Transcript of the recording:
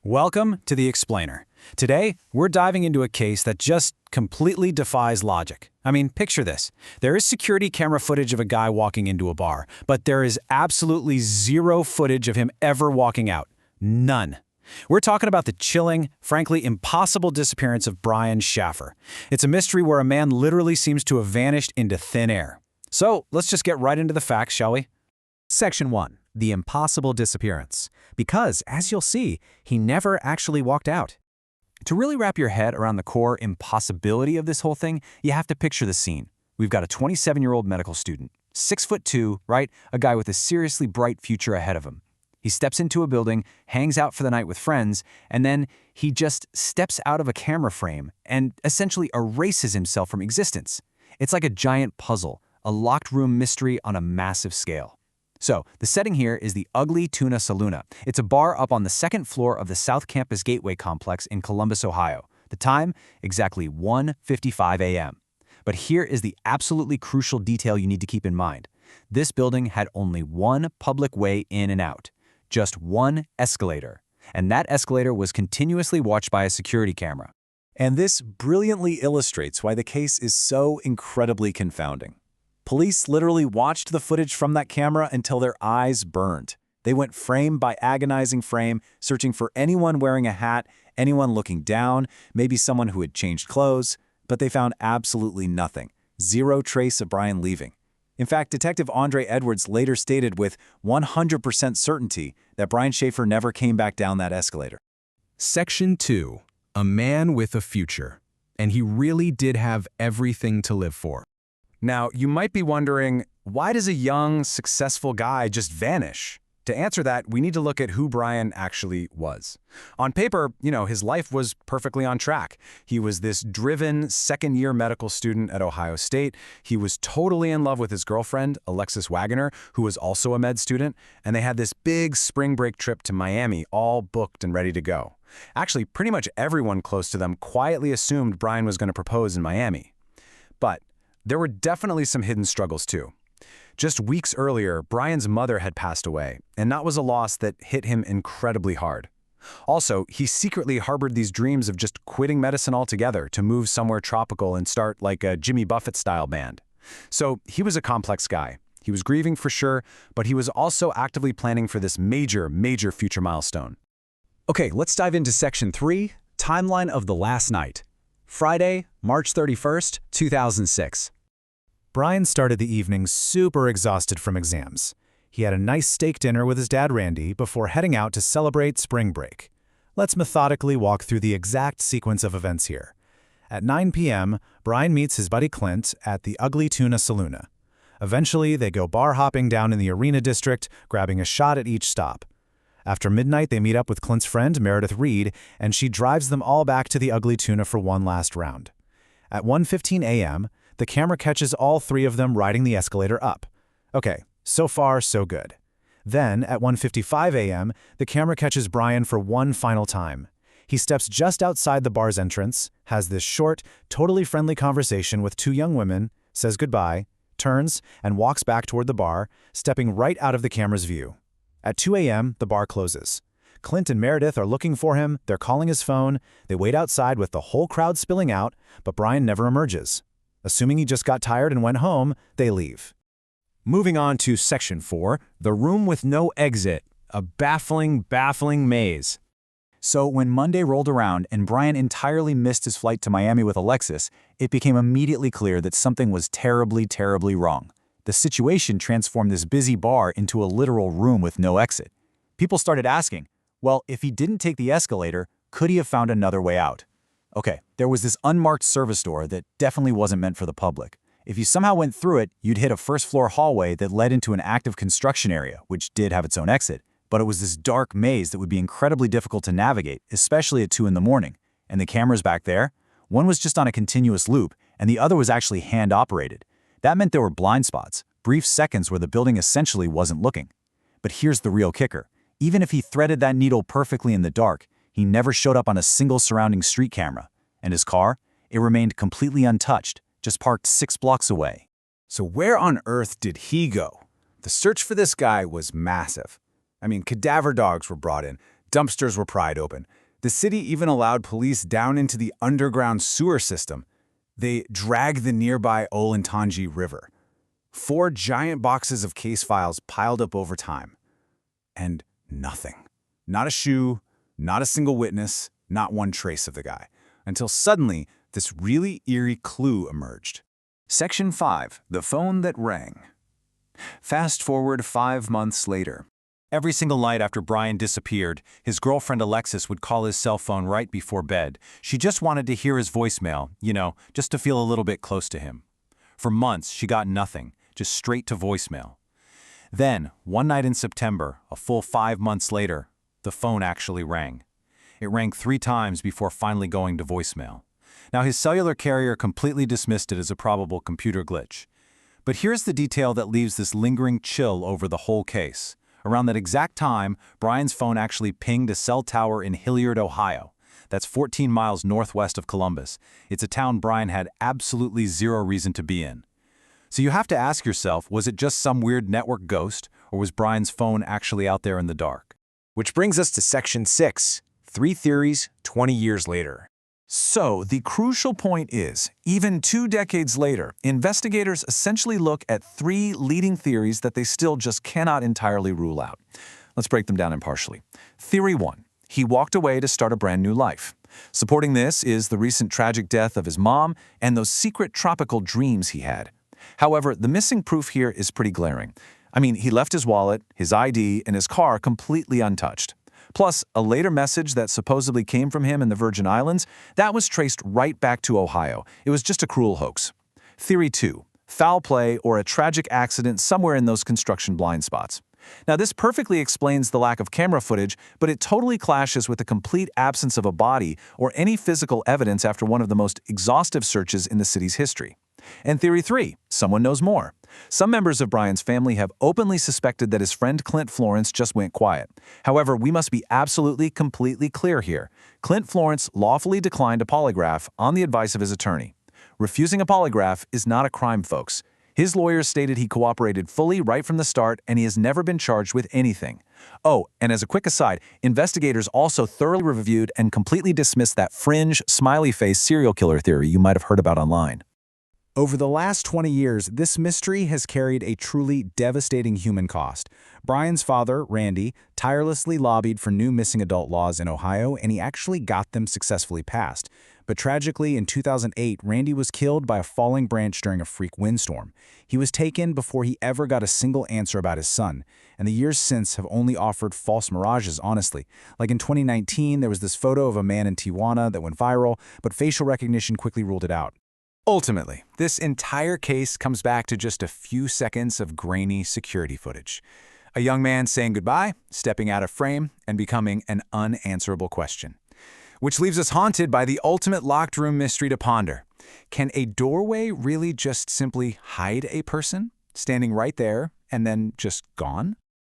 Welcome to The Explainer. Today, we're diving into a case that just completely defies logic. I mean, picture this. There is security camera footage of a guy walking into a bar, but there is absolutely zero footage of him ever walking out. None. We're talking about the chilling, frankly impossible disappearance of Brian Shaffer. It's a mystery where a man literally seems to have vanished into thin air. So, let's just get right into the facts, shall we? Section 1. The impossible disappearance. Because, as you'll see, he never actually walked out. To really wrap your head around the core impossibility of this whole thing, you have to picture the scene. We've got a 27-year-old medical student, 6'2", right? A guy with a seriously bright future ahead of him. He steps into a building, hangs out for the night with friends, and then he just steps out of a camera frame and essentially erases himself from existence. It's like a giant puzzle, a locked room mystery on a massive scale. So, the setting here is the Ugly Tuna Saloona. It's a bar up on the second floor of the South Campus Gateway complex in Columbus, Ohio. The time, exactly 1:55 a.m. But here is the absolutely crucial detail you need to keep in mind. This building had only one public way in and out. Just one escalator. And that escalator was continuously watched by a security camera. And this brilliantly illustrates why the case is so incredibly confounding. Police literally watched the footage from that camera until their eyes burned. They went frame by agonizing frame, searching for anyone wearing a hat, anyone looking down, maybe someone who had changed clothes, but they found absolutely nothing. Zero trace of Brian leaving. In fact, Detective Andre Edwards later stated with 100% certainty that Brian Shaffer never came back down that escalator. Section 2. A man with a future. And he really did have everything to live for. Now, you might be wondering, why does a young, successful guy just vanish? To answer that, we need to look at who Brian actually was. On paper, his life was perfectly on track. He was this driven second-year medical student at Ohio State. He was totally in love with his girlfriend, Alexis Wagoner, who was also a med student, and they had this big spring break trip to Miami, all booked and ready to go. Actually, pretty much everyone close to them quietly assumed Brian was going to propose in Miami. But there were definitely some hidden struggles too. Just weeks earlier, Brian's mother had passed away, and that was a loss that hit him incredibly hard. Also, he secretly harbored these dreams of just quitting medicine altogether to move somewhere tropical and start like a Jimmy Buffett-style band. So he was a complex guy. He was grieving for sure, but he was also actively planning for this major future milestone. Okay, let's dive into Section 3, Timeline of the Last Night. Friday, March 31st, 2006. Brian started the evening super exhausted from exams. He had a nice steak dinner with his dad Randy before heading out to celebrate spring break. Let's methodically walk through the exact sequence of events here. At 9 p.m., Brian meets his buddy Clint at the Ugly Tuna Saloona. Eventually, they go bar hopping down in the Arena District, grabbing a shot at each stop. After midnight, they meet up with Clint's friend, Meredith Reed, and she drives them all back to the Ugly Tuna for one last round. At 1:15 a.m., the camera catches all three of them riding the escalator up. Okay, so far, so good. Then, at 1:55 a.m., the camera catches Brian for one final time. He steps just outside the bar's entrance, has this short, totally friendly conversation with two young women, says goodbye, turns, and walks back toward the bar, stepping right out of the camera's view. At 2 a.m., the bar closes. Clint and Meredith are looking for him, they're calling his phone, they wait outside with the whole crowd spilling out, but Brian never emerges. Assuming he just got tired and went home, they leave. Moving on to Section 4, The Room with No Exit, a baffling maze. So when Monday rolled around and Brian entirely missed his flight to Miami with Alexis, it became immediately clear that something was terribly wrong. The situation transformed this busy bar into a literal room with no exit. People started asking, well, if he didn't take the escalator, could he have found another way out? Okay, there was this unmarked service door that definitely wasn't meant for the public. If you somehow went through it, you'd hit a first-floor hallway that led into an active construction area, which did have its own exit. But it was this dark maze that would be incredibly difficult to navigate, especially at 2 in the morning. And the cameras back there? One was just on a continuous loop, and the other was actually hand-operated. That meant there were blind spots, brief seconds where the building essentially wasn't looking. But here's the real kicker. Even if he threaded that needle perfectly in the dark, he never showed up on a single surrounding street camera. And his car? It remained completely untouched, just parked 6 blocks away. So where on earth did he go? The search for this guy was massive. I mean, cadaver dogs were brought in, Dumpsters were pried open. The city even allowed police down into the underground sewer system. They dragged the nearby Olentangy River. 4 giant boxes of case files piled up over time. And nothing. Not a shoe, not a single witness, not one trace of the guy. Until suddenly, this really eerie clue emerged. Section 5. The phone that rang. Fast forward 5 months later. Every single night after Brian disappeared, his girlfriend Alexis would call his cell phone right before bed. She just wanted to hear his voicemail, just to feel a little bit close to him. For months, she got nothing, just straight to voicemail. Then, one night in September, a full 5 months later, the phone actually rang. It rang 3 times before finally going to voicemail. Now, his cellular carrier completely dismissed it as a probable computer glitch. But here's the detail that leaves this lingering chill over the whole case. Around that exact time, Brian's phone actually pinged a cell tower in Hilliard, Ohio. That's 14 miles northwest of Columbus. It's a town Brian had absolutely zero reason to be in. So you have to ask yourself, was it just some weird network ghost, or was Brian's phone actually out there in the dark? Which brings us to Section 6, 3 theories 20 years later. So, the crucial point is, even 2 decades later, investigators essentially look at 3 leading theories that they still just cannot entirely rule out. Let's break them down impartially. Theory 1. He walked away to start a brand new life. Supporting this is the recent tragic death of his mom and those secret tropical dreams he had. However, the missing proof here is pretty glaring. I mean, he left his wallet, his ID, and his car completely untouched. Plus, a later message that supposedly came from him in the Virgin Islands, that was traced right back to Ohio. It was just a cruel hoax. Theory 2. Foul play or a tragic accident somewhere in those construction blind spots. Now, this perfectly explains the lack of camera footage, but it totally clashes with the complete absence of a body or any physical evidence after one of the most exhaustive searches in the city's history. And Theory 3. Someone knows more. Some members of Brian's family have openly suspected that his friend Clint Florence just went quiet. However, we must be absolutely, completely clear here. Clint Florence lawfully declined a polygraph on the advice of his attorney. Refusing a polygraph is not a crime, folks. His lawyers stated he cooperated fully right from the start, and he has never been charged with anything. Oh, and as a quick aside, investigators also thoroughly reviewed and completely dismissed that fringe, smiley face serial killer theory you might have heard about online. Over the last 20 years, this mystery has carried a truly devastating human cost. Brian's father, Randy, tirelessly lobbied for new missing adult laws in Ohio, and he actually got them successfully passed. But tragically, in 2008, Randy was killed by a falling branch during a freak windstorm. He was taken before he ever got a single answer about his son, and the years since have only offered false mirages, honestly. Like in 2019, there was this photo of a man in Tijuana that went viral, but facial recognition quickly ruled it out. Ultimately, this entire case comes back to just a few seconds of grainy security footage. A young man saying goodbye, stepping out of frame, and becoming an unanswerable question. Which leaves us haunted by the ultimate locked room mystery to ponder. Can a doorway really just simply hide a person, standing right there, and then just gone?